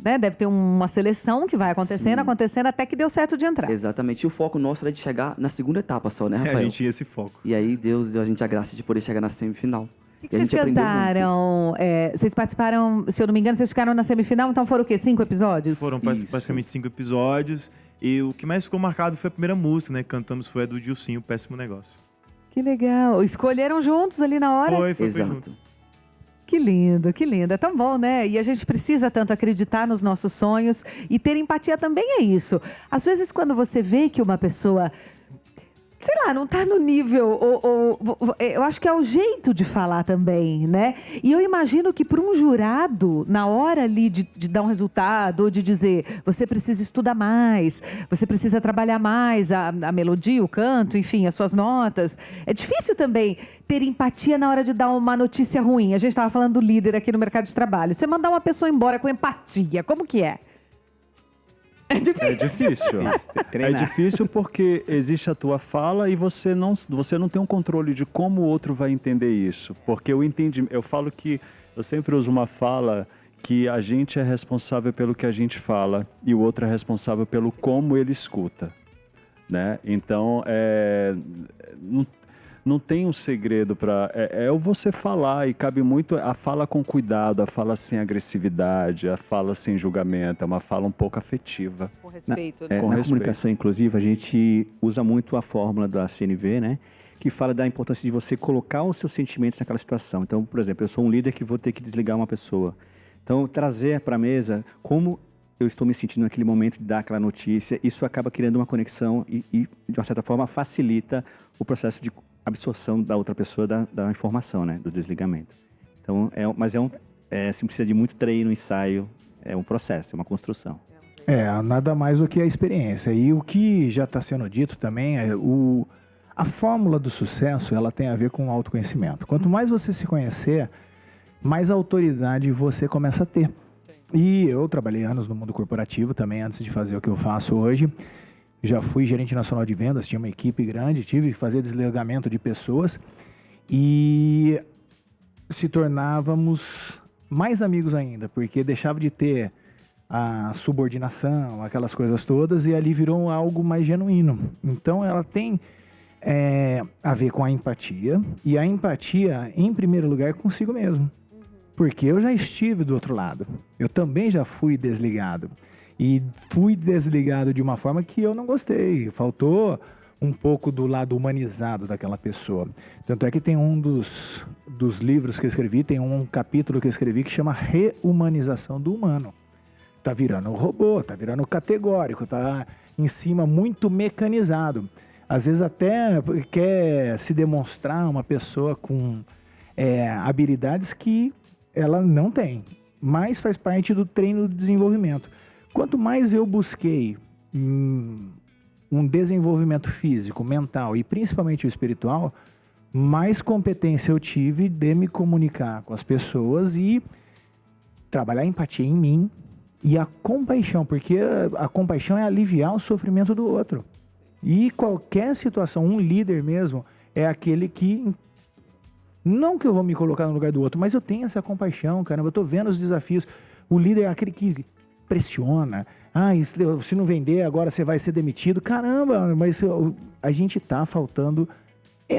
né? Deve ter uma seleção que vai acontecendo até que deu certo de entrar. Exatamente. E o foco nosso era de chegar na segunda etapa só, né, Rafael? A gente tinha esse foco. E aí Deus deu a gente a graça de poder chegar na semifinal. O que vocês cantaram? Vocês participaram, se eu não me engano, vocês ficaram na semifinal, então foram o quê? 5 episódios? Foram basicamente 5 episódios. E o que mais ficou marcado foi a primeira música, né? Que cantamos foi a do Dilcinho, Péssimo Negócio. Que legal. Escolheram juntos ali na hora? Foi junto. Que lindo, que lindo. É tão bom, né? E a gente precisa tanto acreditar nos nossos sonhos e ter empatia também é isso. Às vezes, quando você vê que uma pessoa, sei lá, não tá no nível, eu acho que é o jeito de falar também, né? E eu imagino que para um jurado, na hora ali de dar um resultado, ou de dizer, você precisa estudar mais, você precisa trabalhar mais a melodia, o canto, enfim, as suas notas. É difícil também ter empatia na hora de dar uma notícia ruim. A gente estava falando do líder aqui no mercado de trabalho. Você mandar uma pessoa embora com empatia, como que é? É difícil. É difícil porque existe a tua fala e você não tem um controle de como o outro vai entender isso. Porque eu falo que eu sempre uso uma fala que a gente é responsável pelo que a gente fala e o outro é responsável pelo como ele escuta, né? Então, não tem um segredo para... É o você falar, e cabe muito a fala com cuidado, a fala sem agressividade, a fala sem julgamento, é uma fala um pouco afetiva. Com respeito, né? Com na respeito. comunicação inclusiva, a gente usa muito a fórmula da CNV, né? Que fala da importância de você colocar os seus sentimentos naquela situação. Então, por exemplo, eu sou um líder que vou ter que desligar uma pessoa. Então, trazer para a mesa como eu estou me sentindo naquele momento de dar aquela notícia, isso acaba criando uma conexão e de uma certa forma, facilita o processo de absorção da outra pessoa da informação, né? Do desligamento. Então, assim, precisa de muito treino, ensaio, é um processo, é uma construção. Nada mais do que a experiência. E o que já está sendo dito também é a fórmula do sucesso, ela tem a ver com o autoconhecimento. Quanto mais você se conhecer, mais autoridade você começa a ter. E eu trabalhei anos no mundo corporativo também, antes de fazer o que eu faço hoje. Já fui gerente nacional de vendas, tinha uma equipe grande, tive que fazer desligamento de pessoas e se tornávamos mais amigos ainda, porque deixava de ter a subordinação, aquelas coisas todas, e ali virou algo mais genuíno. Então ela tem a ver com a empatia, e a empatia, em primeiro lugar, consigo mesmo. Porque eu já estive do outro lado, eu também já fui desligado. E fui desligado de uma forma que eu não gostei. Faltou um pouco do lado humanizado daquela pessoa. Tanto é que tem um dos livros que eu escrevi, tem um capítulo que eu escrevi que chama Reumanização do Humano. Tá virando robô, tá virando categórico, tá em cima muito mecanizado. Às vezes até quer se demonstrar uma pessoa com habilidades que ela não tem. Mas faz parte do treino do desenvolvimento. Quanto mais eu busquei um desenvolvimento físico, mental e principalmente o espiritual, mais competência eu tive de me comunicar com as pessoas e trabalhar a empatia em mim e a compaixão, porque a compaixão é aliviar o sofrimento do outro. E qualquer situação, um líder mesmo, é aquele que... Não que eu vou me colocar no lugar do outro, mas eu tenho essa compaixão, caramba, eu tô vendo os desafios. O líder é aquele que pressiona. Se não vender, agora você vai ser demitido. Caramba, mas a gente tá faltando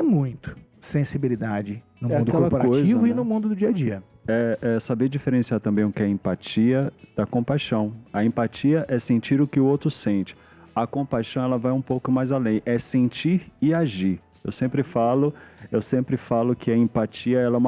muito sensibilidade no mundo corporativo coisa, e no mundo do dia a dia. É saber diferenciar também o que é empatia da compaixão. A empatia é sentir o que o outro sente. A compaixão, ela vai um pouco mais além. É sentir e agir. Eu sempre falo que a empatia, ela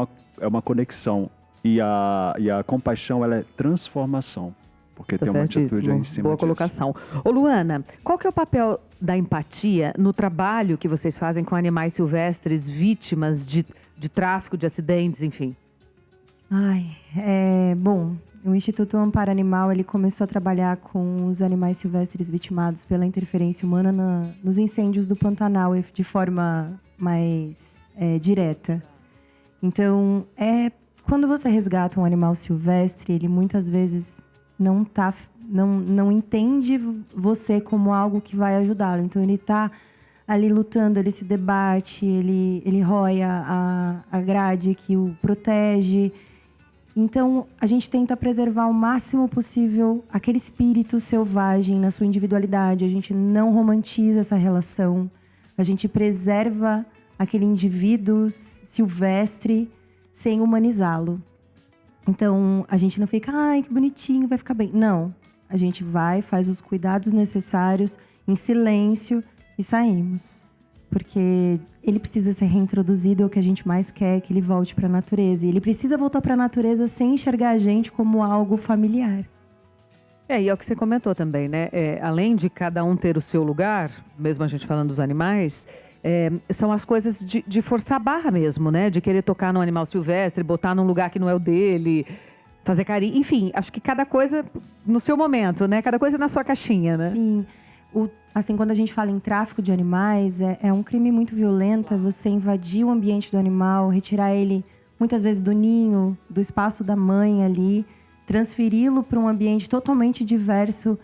é uma conexão. E a compaixão, ela é transformação. Porque tem uma atitude aí em cima Boa disso. colocação. Ô Luana, qual que é o papel da empatia no trabalho que vocês fazem com animais silvestres, vítimas de tráfico, de acidentes, enfim? Bom, o Instituto Amparo Animal, ele começou a trabalhar com os animais silvestres vitimados pela interferência humana nos incêndios do Pantanal de forma mais direta. Então, quando você resgata um animal silvestre, ele muitas vezes não entende você como algo que vai ajudá-lo. Então, ele está ali lutando, ele se debate, ele rói a grade que o protege. Então, a gente tenta preservar o máximo possível aquele espírito selvagem na sua individualidade. A gente não romantiza essa relação. A gente preserva aquele indivíduo silvestre sem humanizá-lo. Então, a gente não fica, que bonitinho, vai ficar bem. Não, a gente vai, faz os cuidados necessários em silêncio e saímos. Porque ele precisa ser reintroduzido, é o que a gente mais quer, que ele volte para a natureza. E ele precisa voltar para a natureza sem enxergar a gente como algo familiar. E é o que você comentou também, né? Além de cada um ter o seu lugar, mesmo a gente falando dos animais, são as coisas de forçar a barra mesmo, né? De querer tocar no animal silvestre, botar num lugar que não é o dele, fazer carinho. Enfim, acho que cada coisa no seu momento, né? Cada coisa na sua caixinha, né? Sim. Assim, quando a gente fala em tráfico de animais, é um crime muito violento, é você invadir o ambiente do animal, retirar ele, muitas vezes, do ninho, do espaço da mãe ali, transferi-lo para um ambiente totalmente diverso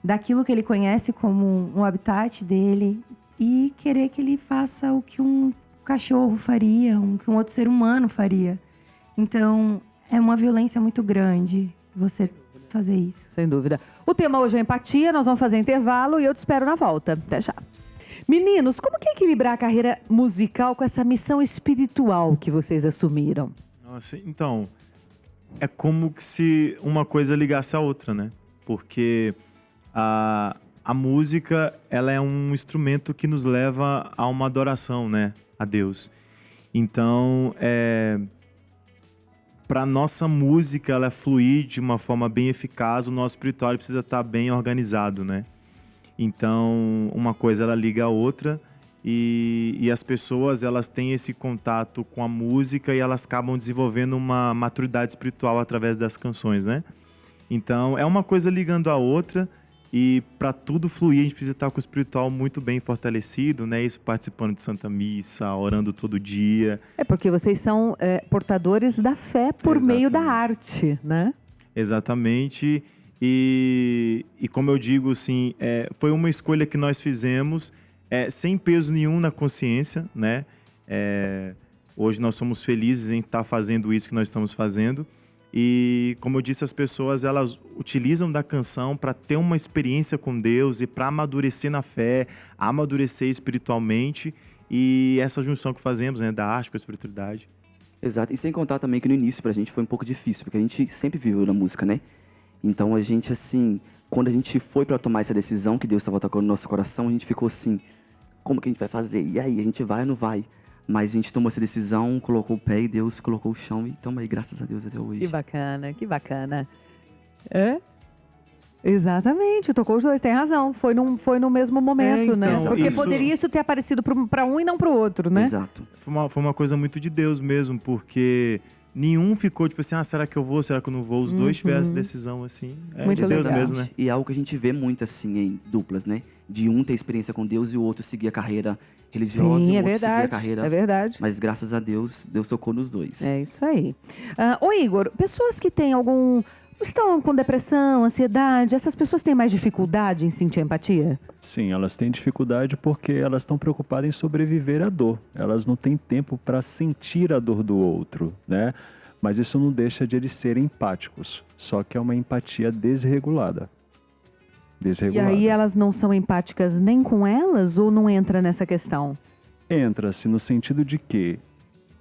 daquilo que ele conhece como um habitat dele e querer que ele faça o que um cachorro faria, o que um outro ser humano faria. Então, é uma violência muito grande você fazer isso. Sem dúvida. O tema hoje é empatia, nós vamos fazer intervalo e eu te espero na volta. Até já. Meninos, como que é equilibrar a carreira musical com essa missão espiritual que vocês assumiram? Nossa, então, é como se uma coisa ligasse a outra, né? Porque a música, ela é um instrumento que nos leva a uma adoração, né? A Deus. Então, para nossa música ela fluir de uma forma bem eficaz, o nosso espiritual precisa estar bem organizado, né? Então, uma coisa ela liga a outra e as pessoas elas têm esse contato com a música e elas acabam desenvolvendo uma maturidade espiritual através das canções, né? Então, é uma coisa ligando a outra e para tudo fluir a gente precisa estar com o espiritual muito bem fortalecido, né? Isso participando de Santa Missa, orando todo dia. É porque vocês são portadores da fé por meio da arte, né? Exatamente. E como eu digo, assim, foi uma escolha que nós fizemos sem peso nenhum na consciência, né? Hoje nós somos felizes em estar fazendo isso que nós estamos fazendo. E, como eu disse, as pessoas elas utilizam da canção para ter uma experiência com Deus e para amadurecer na fé, amadurecer espiritualmente. E essa junção que fazemos, né, da arte com a espiritualidade. Exato. E sem contar também que no início pra gente foi um pouco difícil, porque a gente sempre viveu na música, né? Então a gente, assim, quando a gente foi pra tomar essa decisão que Deus estava tocando no nosso coração, a gente ficou assim, como que a gente vai fazer? E aí, a gente vai ou não vai? Mas a gente tomou essa decisão, colocou o pé e Deus colocou o chão e estamos aí, graças a Deus, até hoje. Que bacana, que bacana. Exatamente, tocou os dois, tem razão. Foi no mesmo momento, né? então, Porque isso. poderia isso ter aparecido para um e não para o outro, né? Exato. Foi uma coisa muito de Deus mesmo, porque nenhum ficou tipo assim, será que eu vou, será que eu não vou? Os dois tiveram essa decisão, assim. Muito de Deus legal. mesmo, né? E é algo que a gente vê muito, assim, em duplas, né? De um ter experiência com Deus e o outro seguir a carreira religiosa, Sim, e é o outro seguir a verdade, carreira... é verdade. Mas graças a Deus, Deus tocou nos dois. É isso aí. Ô Igor, pessoas que têm estão com depressão, ansiedade, essas pessoas têm mais dificuldade em sentir empatia? Sim, elas têm dificuldade porque elas estão preocupadas em sobreviver à dor. Elas não têm tempo para sentir a dor do outro, né? Mas isso não deixa de eles serem empáticos. Só que é uma empatia desregulada. E aí elas não são empáticas nem com elas ou não entra nessa questão? Entra-se no sentido de que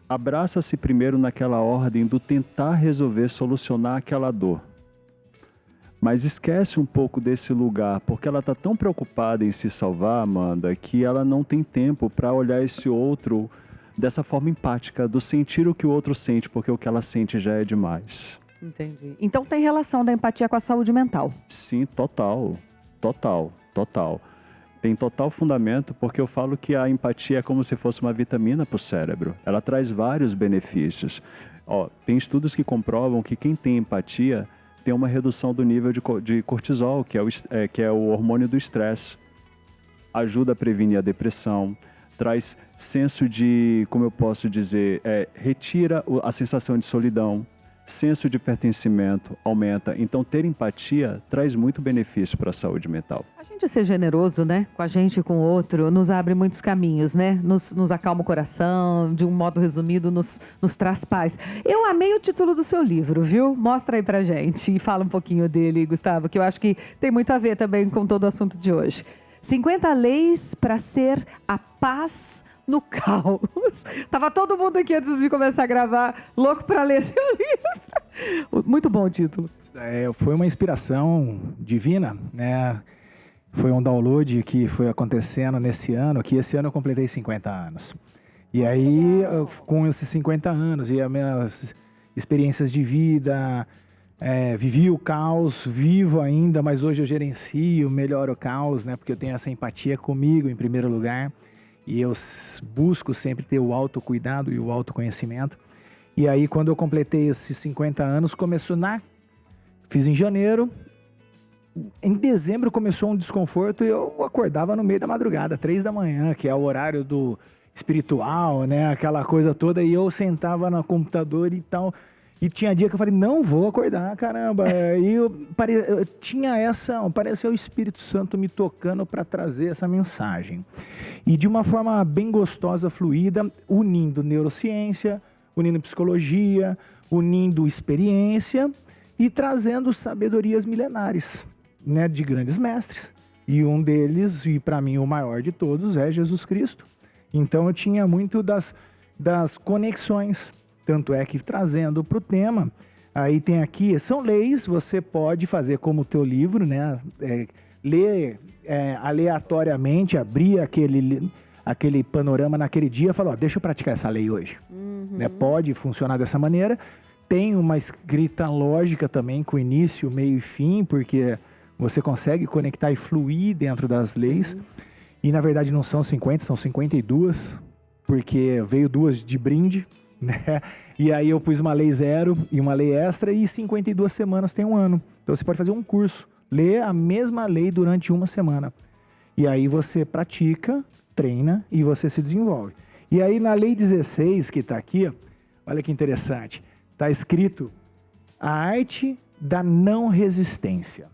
abraça-se primeiro naquela ordem do tentar resolver, solucionar aquela dor. Mas esquece um pouco desse lugar, porque ela está tão preocupada em se salvar, Amanda, que ela não tem tempo para olhar esse outro dessa forma empática, do sentir o que o outro sente, porque o que ela sente já é demais. Entendi. Então tem relação da empatia com a saúde mental? Sim, total. Tem total fundamento, porque eu falo que a empatia é como se fosse uma vitamina para o cérebro. Ela traz vários benefícios. Tem estudos que comprovam que quem tem empatia tem uma redução do nível de cortisol, que é o hormônio do estresse. Ajuda a prevenir a depressão, traz senso de, como eu posso dizer, retira a sensação de solidão, senso de pertencimento aumenta. Então, ter empatia traz muito benefício para a saúde mental. A gente ser generoso, né? Com a gente e com o outro, nos abre muitos caminhos, né? Nos acalma o coração, de um modo resumido, nos traz paz. Eu amei o título do seu livro, viu? Mostra aí pra gente e fala um pouquinho dele, Gustavo, que eu acho que tem muito a ver também com todo o assunto de hoje. 50 leis para ser a paz no caos. Tava todo mundo aqui antes de começar a gravar, louco para ler seu livro. Muito bom o título. Foi uma inspiração divina, né? Foi um download que foi acontecendo nesse ano, que esse ano eu completei 50 anos. E aí, com esses 50 anos e as minhas experiências de vida, vivi o caos, vivo ainda, mas hoje eu gerencio, melhoro o caos, né? Porque eu tenho essa empatia comigo em primeiro lugar. E eu busco sempre ter o autocuidado e o autoconhecimento. E aí, quando eu completei esses 50 anos, fiz em janeiro. Em dezembro começou um desconforto e eu acordava no meio da madrugada, 3 da manhã, que é o horário do espiritual, né? Aquela coisa toda. E eu sentava no computador e tal. E tinha dia que eu falei, não vou acordar, caramba. E eu tinha parece o Espírito Santo me tocando para trazer essa mensagem. E de uma forma bem gostosa, fluida, unindo neurociência, unindo psicologia, unindo experiência e trazendo sabedorias milenares, né, de grandes mestres, E um deles, e para mim o maior de todos, é Jesus Cristo. Então eu tinha muito das conexões. Tanto é que trazendo para o tema, aí tem aqui, são leis, você pode fazer como o teu livro, né? Ler aleatoriamente, abrir aquele panorama naquele dia e falar, ó, deixa eu praticar essa lei hoje. Né? Pode funcionar dessa maneira. Tem uma escrita lógica também, com início, meio e fim, porque você consegue conectar e fluir dentro das leis. E na verdade não são 50, são 52, porque veio 2 de brinde, né? E aí eu pus uma lei 0 e uma lei extra, e 52 semanas tem um ano. Então você pode fazer um curso, ler a mesma lei durante uma semana. E aí você pratica, treina e você se desenvolve. E aí na lei 16, que está aqui, olha que interessante, está escrito a arte da não resistência.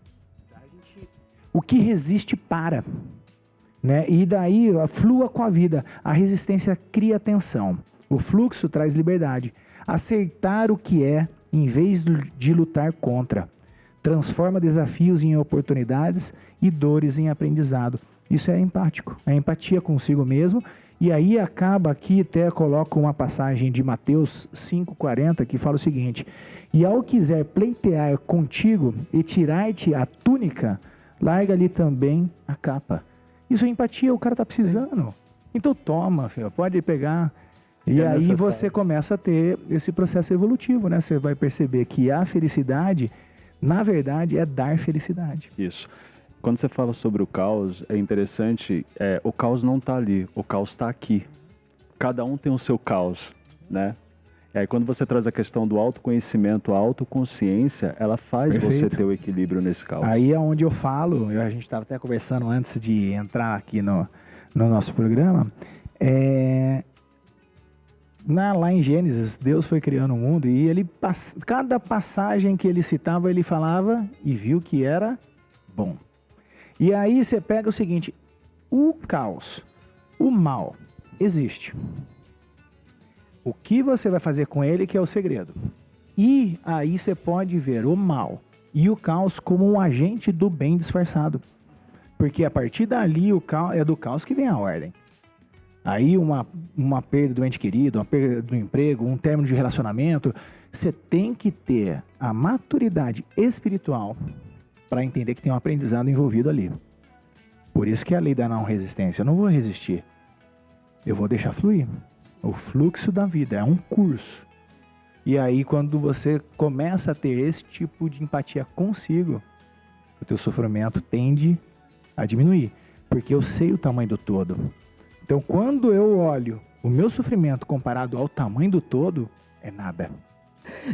O que resiste para, né? E daí flua com a vida. A resistência cria tensão. O fluxo traz liberdade. Aceitar o que é, em vez de lutar contra. Transforma desafios em oportunidades e dores em aprendizado. Isso é empático, é empatia consigo mesmo. E aí acaba aqui, até coloco uma passagem de Mateus 5,40, que fala o seguinte: e ao quiser pleitear contigo e tirar-te a túnica, larga-lhe também a capa. Isso é empatia, o cara tá precisando. Então toma, filho, pode pegar. E aí necessário. Você começa a ter esse processo evolutivo, né? Você vai perceber que a felicidade, na verdade, é dar felicidade. Isso. Quando você fala sobre o caos, é interessante, o caos não está ali, o caos está aqui. Cada um tem o seu caos, né? E aí quando você traz a questão do autoconhecimento, a autoconsciência, ela faz você ter o equilíbrio nesse caos. Aí é onde eu falo, a gente estava até conversando antes de entrar aqui no nosso programa, lá em Gênesis, Deus foi criando o mundo e cada passagem que ele citava, ele falava e viu que era bom. E aí você pega o seguinte, o caos, o mal, existe. O que você vai fazer com ele que é o segredo. E aí você pode ver o mal e o caos como um agente do bem disfarçado. Porque a partir dali é do caos que vem a ordem. Aí uma perda do ente querido, uma perda do emprego, um término de relacionamento, você tem que ter a maturidade espiritual para entender que tem um aprendizado envolvido ali. Por isso que é a lei da não resistência. Eu não vou resistir. Eu vou deixar fluir. O fluxo da vida é um curso. E aí quando você começa a ter esse tipo de empatia consigo, o teu sofrimento tende a diminuir. Porque eu sei o tamanho do todo. Então quando eu olho o meu sofrimento comparado ao tamanho do todo, é nada.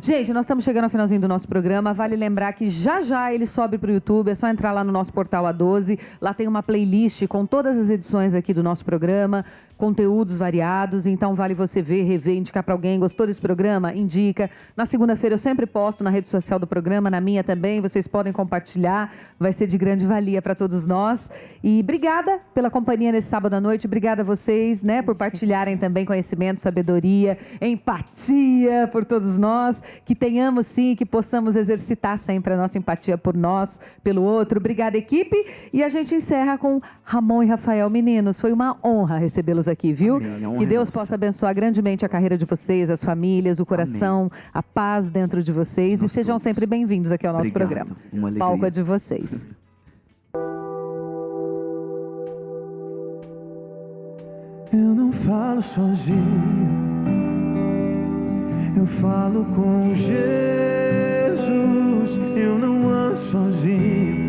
Gente, nós estamos chegando ao finalzinho do nosso programa. Vale lembrar que já ele sobe para o YouTube. É só entrar lá no nosso portal A12. Lá tem uma playlist com todas as edições aqui do nosso programa, conteúdos variados. Então vale você ver, rever, indicar para alguém. Gostou desse programa? Indica. Na segunda-feira eu sempre posto na rede social do programa, na minha também. Vocês podem compartilhar. Vai ser de grande valia para todos nós. E obrigada pela companhia nesse sábado à noite. Obrigada a vocês, né, por partilharem também conhecimento, sabedoria, empatia por todos nós. Que tenhamos sim, que possamos exercitar sempre a nossa empatia por nós, pelo outro. Obrigada, equipe. E a gente encerra com Ramon e Rafael. Meninos, foi uma honra recebê-los aqui, viu? Que Deus possa abençoar grandemente a carreira de vocês, as famílias, o coração, a paz dentro de vocês. E sejam sempre bem-vindos aqui ao nosso programa. O palco é de vocês. Eu não falo sozinho, eu falo com Jesus. Eu não ando sozinho,